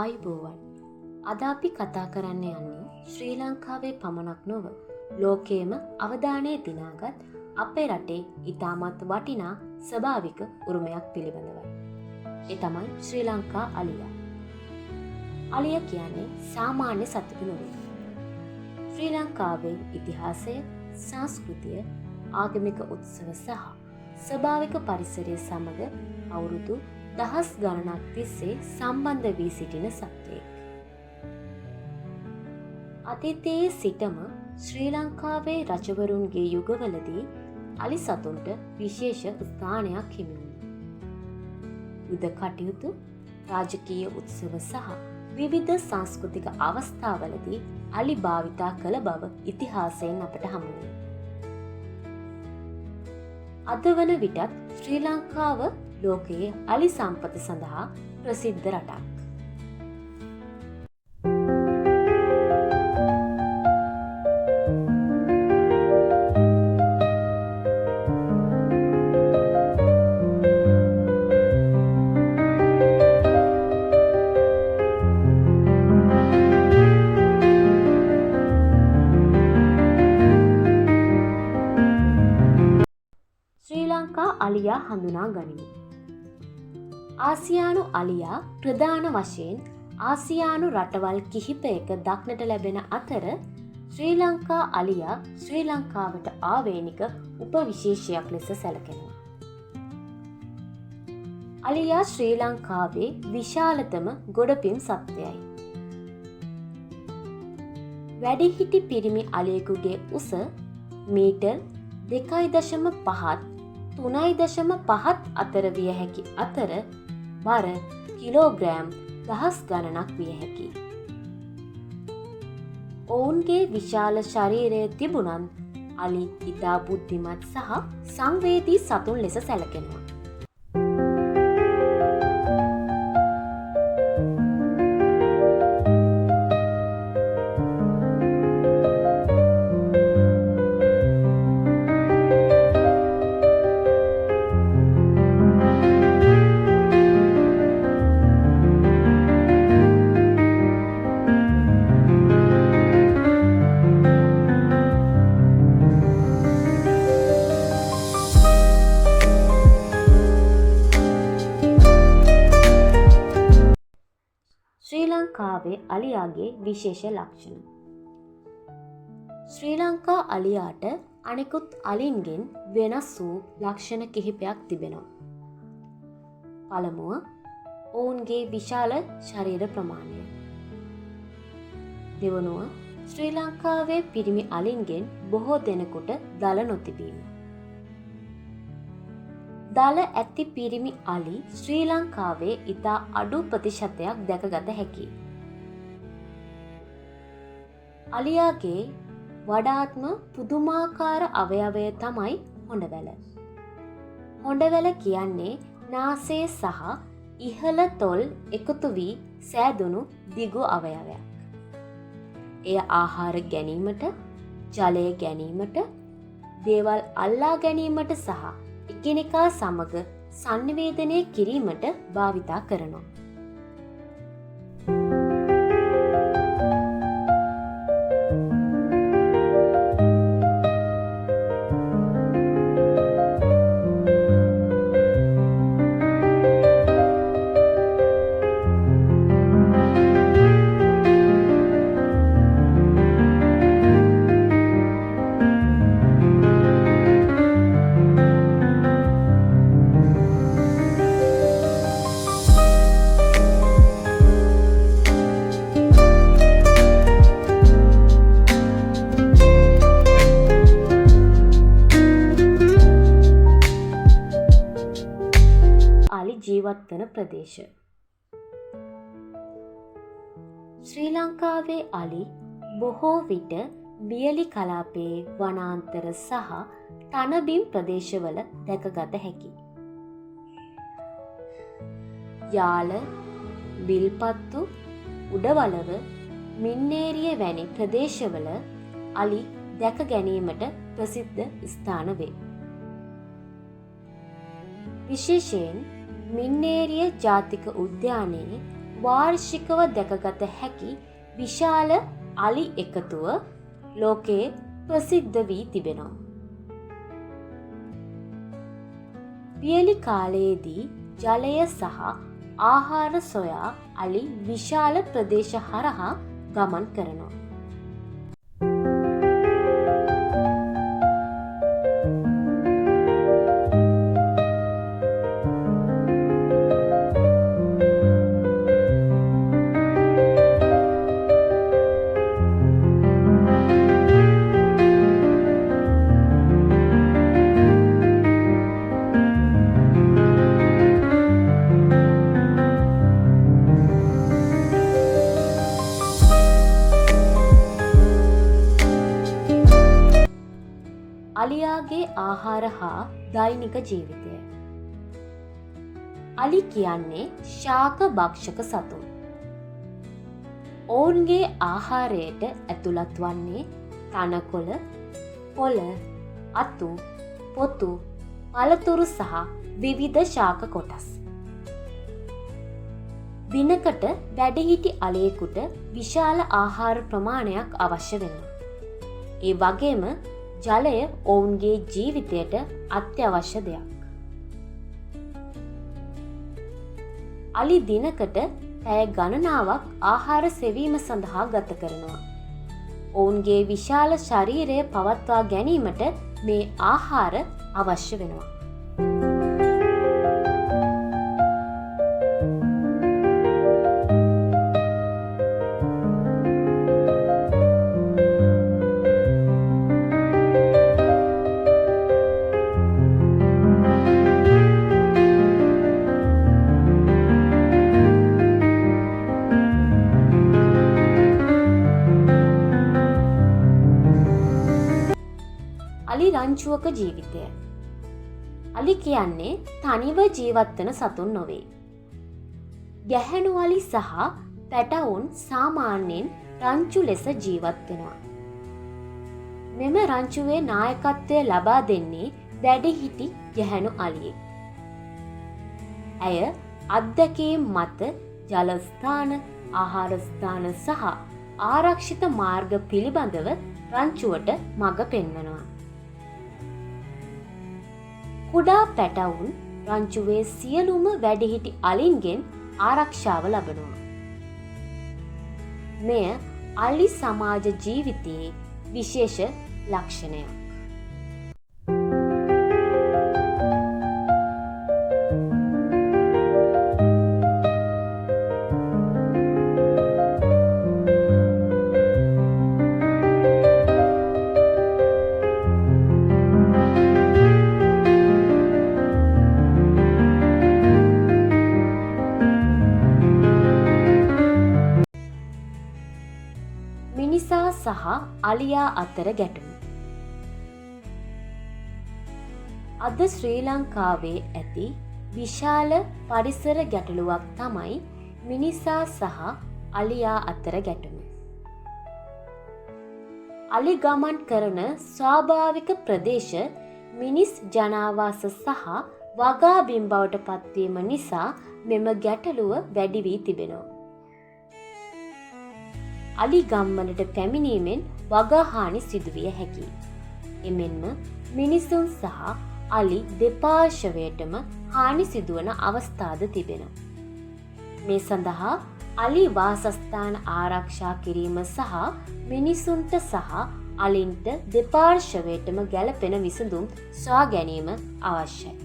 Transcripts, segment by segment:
ආයුබෝවන්. අද අපි කතා කරන්න යන්නේ ශ්‍රී ලංකාවේ පමණක් නොව ලෝකයේම අවධානය දිනාගත් අපේ රටේ ඉතාමත් වටිනා ස්වභාවික උරුමයක් පිළිබඳවයි. ඒ තමයි ශ්‍රී ලංකා අලියා. අලියා කියන්නේ සාමාන්‍ය සතෙකු නෙවෙයි. ශ්‍රී ලංකාවේ ඉතිහාසය, සංස්කෘතිය, ආගමික උත්සව සහ ස්වභාවික පරිසරය සමග අවුරුදු දහස් ගණනක් තිස්සේ සම්බන්ධ වී සිටින සත්වයෙක්. අතීතයේ සිටම ශ්‍රී ලංකාවේ රජවරුන්ගේ යුගවලදී අලි සතුන්ට විශේෂ ස්ථානයක් හිමි වුණා. යුද කටයුතු, රාජකීය උත්සව සහ විවිධ සංස්කෘතික අවස්ථාවලදී අලි භාවිතා කළ බව ඉතිහාසයෙන් අපට හමු වෙනවා. අද වන විටත් ශ්‍රී ලංකාව ලෝකයේ අලි සම්පත සඳහා ප්‍රසිද්ධ රටක්. ශ්‍රී ලංකා අලියා හඳුනා ගනිමු. ආසියානු අලියා ප්‍රධාන වශයෙන් ආසියානු රටවල් කිහිපයක දක්නට ලැබෙන අතර ශ්‍රී ලංකා අලියා ශ්‍රී ලංකාවට ආවේනික උපවිශේෂයක් ලෙස සැලකෙනවා. අලියා ශ්‍රී ලංකාවේ විශාලතම ගොඩපිම් සත්වයයි. වැඩිහිටි පිරිමි අලියෙකුගේ උස මීටර් 2.5 3.5 අතර විය හැකි අතර බර කිලෝග්‍රෑම් දහස් ගණනක් විය හැකියි. ඔවුන්ගේ විශාල ශරීරය තිබුණත් අලි ඉතා බුද්ධිමත් සහ සංවේදී සතුන් ලෙස සැලකෙනවා. ශ්‍රී ලංකාවේ අලියාගේ විශේෂ ලක්ෂණ. ශ්‍රී ලංකා අලියාට අනෙකුත් අලින්ගෙන් වෙනස් වූ ලක්ෂණ කිහිපයක් තිබෙනවා. පළමුව, ඔවුන්ගේ විශාල ශරීර ප්‍රමාණය. දෙවනුව, ශ්‍රී ලංකාවේ පිරිමි අලින්ගෙන් බොහෝ දෙනෙකුට දල නොතිබීම. දල ඇති පිරිමි අලි ශ්‍රී ලංකාවේ ඉතා අඩු ප්‍රතිශතයක් දැකගත හැකියි. අලියාගේ වඩාත්ම පුදුමාකාර අවයවය තමයි හොඬවැල. හොඬවැල කියන්නේ නාසය සහ ඉහළ තොල් එකතු වී සෑදුණු දිගු අවයවයක්. එය ආහාර ගැනීමට, ජලය ගැනීමට, දේවල් අල්ලා ගැනීමට සහ එකිනෙකා සමග සංනිවේදනය කිරීමට භාවිතා කරනවා. ජීවත්වන ප්‍රදේශ. ශ්‍රී ලංකාවේ අලි බොහෝ විට බියලි කලාපයේ වනාන්තර සහ තනබිම් ප්‍රදේශවල දැකගත හැකි. යාල, විල්පත්තු, උඩවලව, මින්නේරිය වැනි ප්‍රදේශවල අලි දැක ගැනීමට ප්‍රසිද්ධ ස්ථාන වේ. විශේෂයෙන් මින්නේරිය ජාතික උද්‍යානයේ වාර්ෂිකව දැකගත හැකි විශාල අලි එකතුව ලෝකයේ ප්‍රසිද්ධ වී තිබෙනවා. වියලි කාලයේදී ජලය සහ ආහාර සොයා අලි විශාල ප්‍රදේශ හරහා ගමන් කරනවා. අලියාගේ ආහාර හා දෛනික ජීවිතය. අලි කියන්නේ ශාක භක්ෂක සතුන්. ඔවුන්ගේ ආහාරයට ඇතුළත් වන්නේ තනකොළ, පොළ, අතු, පොතු, පළතුරු සහ විවිධ ශාක කොටස්. දිනකට වැඩිහිටි අලියෙකුට විශාල ආහාර ප්‍රමාණයක් අවශ්‍ය වෙනවා. ඒ වගේම ජලය ඔවුන්ගේ ජීවිතයට අත්‍යවශ්‍ය දෙයක්. අලි දිනකට පැය ගණනාවක් ආහාර සෙවීම සඳහා ගත කරනවා. ඔවුන්ගේ විශාල ශරීරය පවත්වා ගැනීමට මේ ආහාර අවශ්‍ය වෙනවා. අලි රංචුවක ජීවිතය. අලි කියන්නේ තනිව ජීවත්වන සතුන් නොවේ. ගැහැණු අලි සහ පැටවුන් සාමාන්‍යයෙන් රංචු ලෙස ජීවත් වෙනවා. මෙම රංචුවේ නායකත්වය ලබා දෙන්නේ වැඩිහිටි ගැහැණු අලියෙක්. ඇය අත්දැකීම් මත ජල ස්ථාන, ආහාර ස්ථාන සහ ආරක්ෂිත මාර්ග පිළිබඳව රංචුවට මඟ පෙන්වනවා. කුඩා පැටවුන් රංචුවේ සියලුම වැඩිහිටි අලින්ගෙන් ආරක්ෂාව ලබනවා. මෙය අලි සමාජ ජීවිතයේ විශේෂ ලක්ෂණයක්. මිනිසා සහ අලියා අතර ගැටුම. අද ශ්‍රී ලංකාවේ ඇති විශාල පරිසර ගැටලුවක් තමයි මිනිසා සහ අලියා අතර ගැටුම. අලි ගමන් කරන ස්වාභාවික ප්‍රදේශ මිනිස් ජනාවාස සහ වගාබිම් බවට පත්වීම නිසා මෙම ගැටලුව වැඩි වී තිබෙනවා. අලි ගම්වලට පැමිණීමෙන් වගහානි සිදුවිය හැකියි. එමෙන්ම මිනිසුන් සහ අලි දෙපාර්ශවයටම හානි සිදුවන අවස්ථාද තිබෙනවා. මේ සඳහා අලි වාසස්ථාන ආරක්ෂා කිරීම සහ මිනිසුන්ට සහ අලින්ට දෙපාර්ශවයටම ගැලපෙන විසඳුම් සොයා ගැනීම අවශ්‍යයි.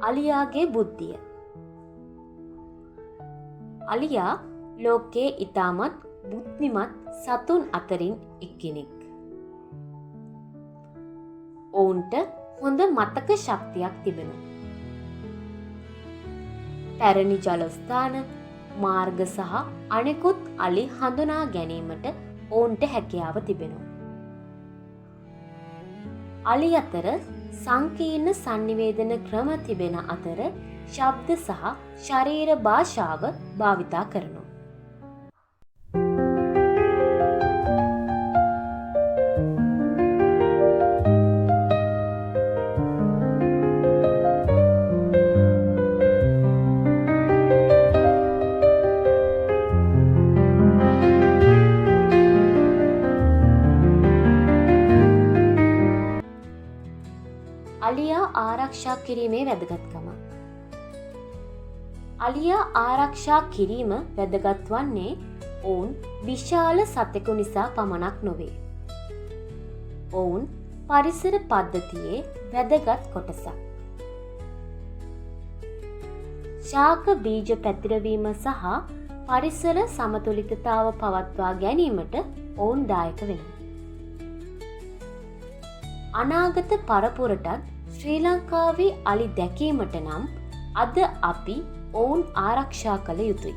අලියාගේ බුද්ධිය. අලියා ලෝකයේ ඉතාමත් බුද්ධිමත් සතුන් අතරින් එක්කෙනෙක්. ඔවුන්ට හොඳ මතක ශක්තියක් තිබෙනවා. පැරණි ජලස්ථාන, මාර්ග සහ අනෙකුත් අලි හඳුනා ගැනීමට ඔවුන්ට හැකියාව තිබෙනවා. අලි අතර සංකීර්ණ sannivedana ක්‍රම තිබෙන අතර ශබ්ද සහ ශරීර භාෂාව භාවිතා කරනවා. අලියා ආරක්ෂා කිරීමේ වැදගත්කම. අලියා ආරක්ෂා කිරීම වැදගත් වන්නේ ඔවුන් විශාල සතෙකු නිසා පමණක් නොවේ. ඔවුන් පරිසර පද්ධතියේ වැදගත් කොටසක්. ශාක බීජ පැතිරවීම සහ පරිසර සමතුලිතතාව පවත්වා ගැනීමට ඔවුන් දායක වෙනවා. අනාගත පරපුරටත් ශ්‍රී ලංකාවේ අලි දැකීමට නම් අද අපි ඔවුන් ආරක්ෂා කළ යුතුයි.